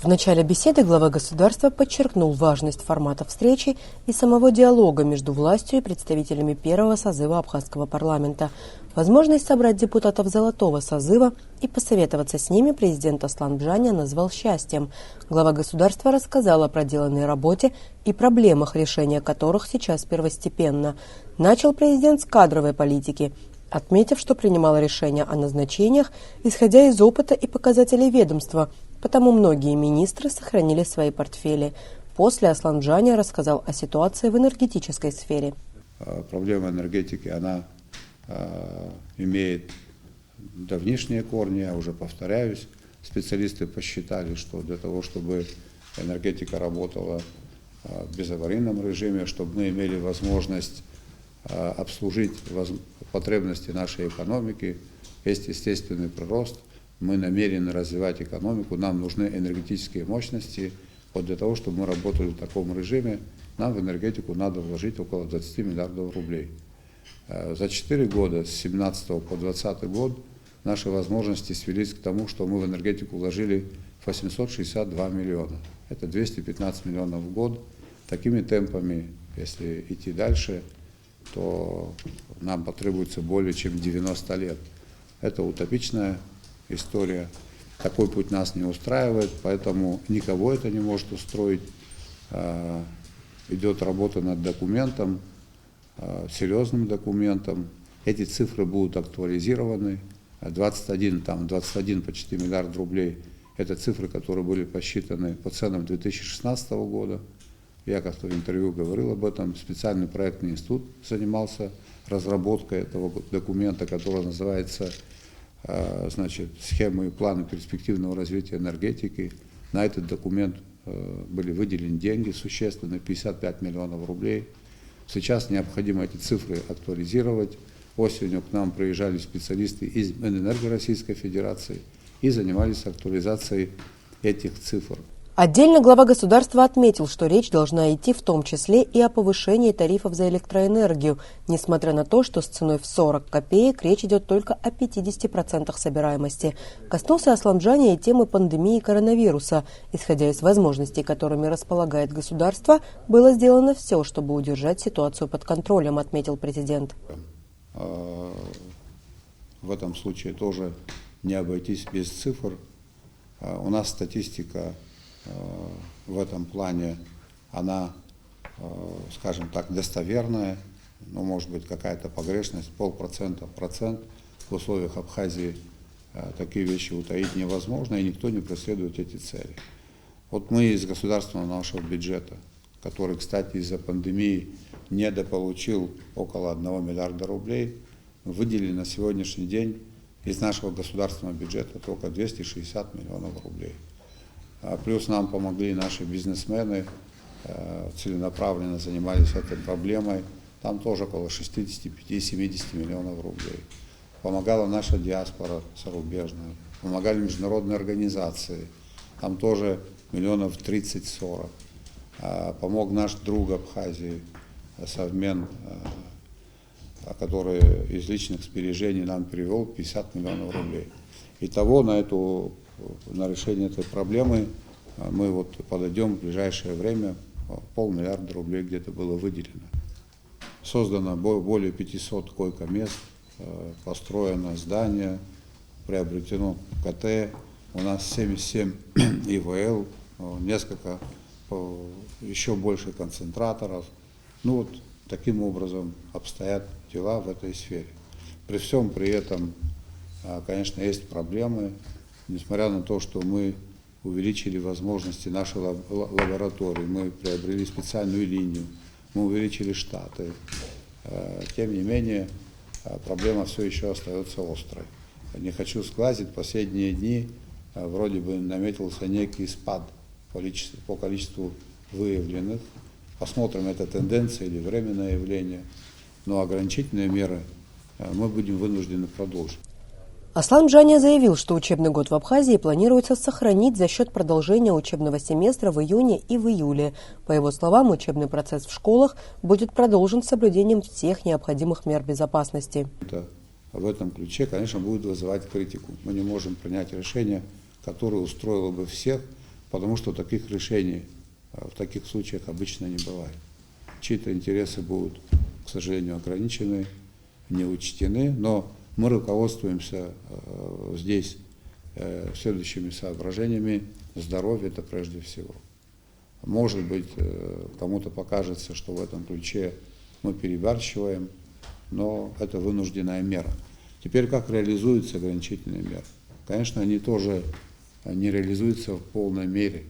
В начале беседы глава государства подчеркнул важность формата встречи и самого диалога между властью и представителями первого созыва абхазского парламента. Возможность собрать депутатов золотого созыва и посоветоваться с ними президент Аслан Бжаня назвал счастьем. Глава государства рассказал о проделанной работе и проблемах, решения которых сейчас первостепенно. Начал президент с кадровой политики, отметив, что принимал решения о назначениях, исходя из опыта и показателей ведомства, потому многие министры сохранили свои портфели. После Аслан Бжаня рассказал о ситуации в энергетической сфере. Проблема энергетики, она имеет давнишние корни, я уже повторяюсь. Специалисты посчитали, что для того, чтобы энергетика работала в безаварийном режиме, чтобы мы имели возможность обслужить потребности нашей экономики, есть естественный прирост, мы намерены развивать экономику, нам нужны энергетические мощности. Вот для того, чтобы мы работали в таком режиме, нам в энергетику надо вложить около 20 миллиардов рублей. За 4 года, с 2017 по 2020 год, наши возможности свелись к тому, что мы в энергетику вложили 862 миллиона. Это 215 миллионов в год. Такими темпами, если идти дальше, то нам потребуется более чем 90 лет. Это утопичная история. Такой путь нас не устраивает, поэтому никого это не может устроить. Идет работа над документом, серьезным документом. Эти цифры будут актуализированы. 21 почти миллиард рублей. Это цифры, которые были посчитаны по ценам 2016 года. Я как-то в интервью говорил об этом. Специальный проектный институт занимался разработкой этого документа, который называется «Схемы и планы перспективного развития энергетики». На этот документ были выделены деньги существенные, 55 миллионов рублей. Сейчас необходимо эти цифры актуализировать. Осенью к нам приезжали специалисты из Минэнерго Российской Федерации и занимались актуализацией этих цифр. Отдельно глава государства отметил, что речь должна идти в том числе и о повышении тарифов за электроэнергию, несмотря на то, что с ценой в 40 копеек речь идет только о 50% собираемости. Коснулся Аслан Бжаня и темы пандемии коронавируса. Исходя из возможностей, которыми располагает государство, было сделано все, чтобы удержать ситуацию под контролем, отметил президент. В этом случае тоже не обойтись без цифр. У нас статистика в этом плане, она, скажем так, достоверная, но может быть какая-то погрешность, 0,5%. В условиях Абхазии такие вещи утаить невозможно, и никто не преследует эти цели. Вот мы из государственного нашего бюджета, который, кстати, из-за пандемии недополучил около 1 миллиарда рублей, выделили на сегодняшний день из нашего государственного бюджета только 260 миллионов рублей. Плюс нам помогли наши бизнесмены, целенаправленно занимались этой проблемой. Там тоже около 65-70 миллионов рублей. Помогала наша диаспора зарубежная, помогали международные организации. Там тоже миллионов 30-40. Помог наш друг Абхазии, Совмен, который из личных сбережений нам перевел 50 миллионов рублей. Итого на решение этой проблемы мы вот подойдем в ближайшее время, 500 миллиарда рублей где-то было выделено. Создано более 500 койко-мест, построено здание, приобретено КТ, у нас 77 ИВЛ, несколько, еще больше концентраторов. Ну вот таким образом обстоят дела в этой сфере. При всем при этом, конечно, есть проблемы. Несмотря на то, что мы увеличили возможности нашей лаборатории, мы приобрели специальную линию, мы увеличили штаты, тем не менее проблема все еще остается острой. Не хочу сглазить, последние дни вроде бы наметился некий спад по количеству выявленных. Посмотрим, это тенденция или временное явление, но ограничительные меры мы будем вынуждены продолжить. Аслан Бжаня заявил, что учебный год в Абхазии планируется сохранить за счет продолжения учебного семестра в июне и в июле. По его словам, учебный процесс в школах будет продолжен с соблюдением всех необходимых мер безопасности. В этом ключе, конечно, будет вызывать критику. Мы не можем принять решение, которое устроило бы всех, потому что таких решений в таких случаях обычно не бывает. Чьи-то интересы будут, к сожалению, ограничены, не учтены, но мы руководствуемся здесь следующими соображениями. Здоровье – это прежде всего. Может быть, кому-то покажется, что в этом ключе мы перебарщиваем, но это вынужденная мера. Теперь как реализуются ограничительные меры? Конечно, они тоже не реализуются в полной мере.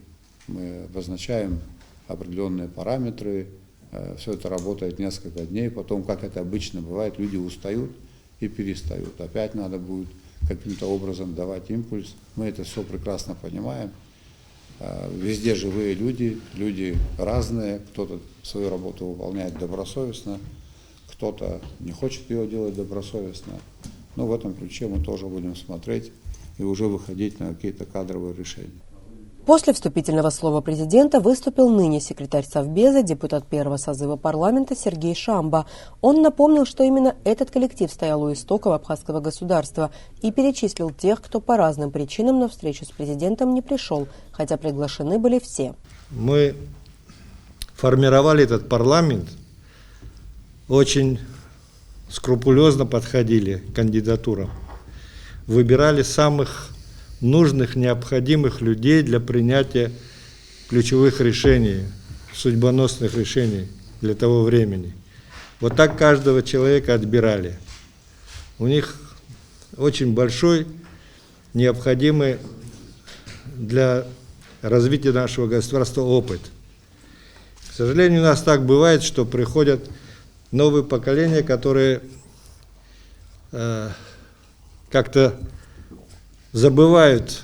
Мы обозначаем определенные параметры, все это работает несколько дней, потом, как это обычно бывает, люди устают и перестают. Опять надо будет каким-то образом давать импульс. Мы это все прекрасно понимаем. Везде живые люди, люди разные, кто-то свою работу выполняет добросовестно, кто-то не хочет ее делать добросовестно. Но в этом ключе мы тоже будем смотреть и уже выходить на какие-то кадровые решения. После вступительного слова президента выступил ныне секретарь Совбеза, депутат первого созыва парламента Сергей Шамба. Он напомнил, что именно этот коллектив стоял у истоков абхазского государства и перечислил тех, кто по разным причинам на встречу с президентом не пришел, хотя приглашены были все. Мы формировали этот парламент, очень скрупулезно подходили к кандидатурам, выбирали самых нужных, необходимых людей для принятия ключевых решений, судьбоносных решений для того времени. Вот так каждого человека отбирали. У них очень большой, необходимый для развития нашего государства опыт. К сожалению, у нас так бывает, что приходят новые поколения, которые как-то забывают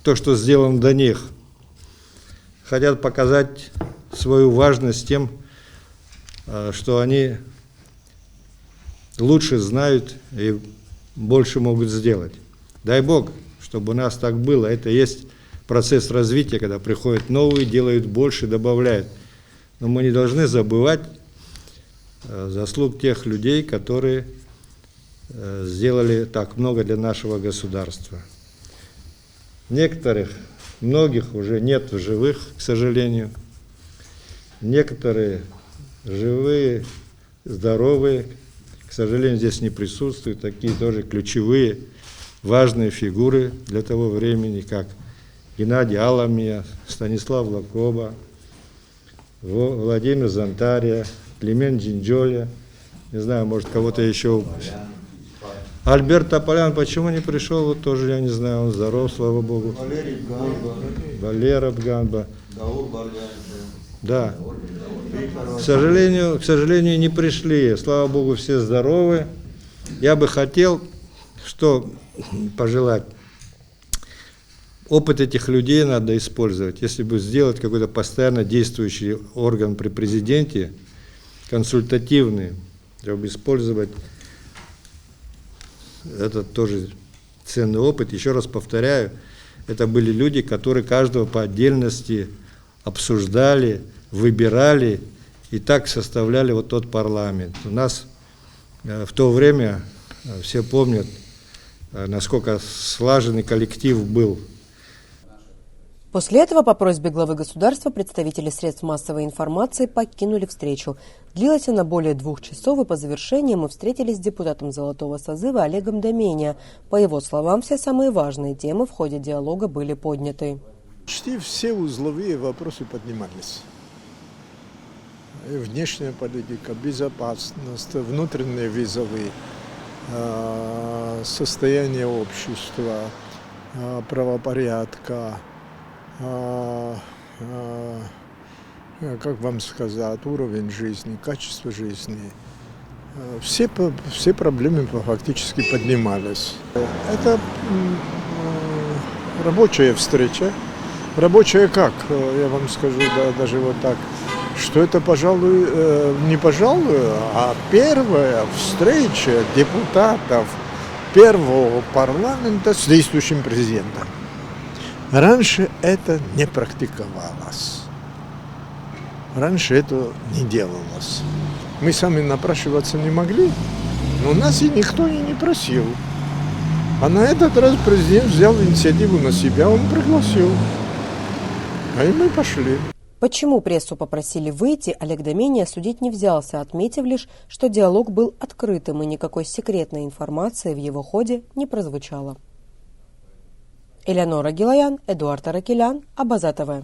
то, что сделано до них, хотят показать свою важность тем, что они лучше знают и больше могут сделать. Дай Бог, чтобы у нас так было. Это и есть процесс развития, когда приходят новые, делают больше, добавляют. Но мы не должны забывать заслуг тех людей, которые сделали так много для нашего государства. Многих уже нет в живых, к сожалению. Некоторые живые, здоровые, к сожалению, здесь не присутствуют. Такие тоже ключевые, важные фигуры для того времени, как Геннадий Аламия, Станислав Лакоба, Владимир Зонтария, Климент Джинджоля, не знаю, может, кого-то еще. Альберт Тополян почему не пришел, вот тоже я не знаю, он здоров, слава Богу. Валера Бганба. Да. К сожалению, не пришли. Слава Богу, все здоровы. Я бы хотел, что пожелать. Опыт этих людей надо использовать. Если бы сделать какой-то постоянно действующий орган при президенте, консультативный, чтобы использовать этот тоже ценный опыт. Еще раз повторяю, это были люди, которые каждого по отдельности обсуждали, выбирали и так составляли вот тот парламент. У нас в то время, все помнят, насколько слаженный коллектив был. После этого по просьбе главы государства представители средств массовой информации покинули встречу. Длилась она более 2 часов, и по завершении мы встретились с депутатом Золотого созыва Олегом Домения. По его словам, все самые важные темы в ходе диалога были подняты. Почти все узловые вопросы поднимались. И внешняя политика, безопасность, внутренние визовые, состояние общества, правопорядка, как вам сказать, уровень жизни, качество жизни. Все проблемы фактически поднимались. Это рабочая встреча. Рабочая как? Я вам скажу, да, даже вот так, что это, пожалуй, а первая встреча депутатов первого парламента с действующим президентом. Раньше это не практиковалось. Раньше это не делалось. Мы сами напрашиваться не могли, но нас и никто и не просил. А на этот раз президент взял инициативу на себя, он пригласил. И мы пошли. Почему прессу попросили выйти, Олег Домения судить не взялся, отметив лишь, что диалог был открытым и никакой секретной информации в его ходе не прозвучало. Элеонора Гилаян, Эдуард Аракелян, Абаза ТВ.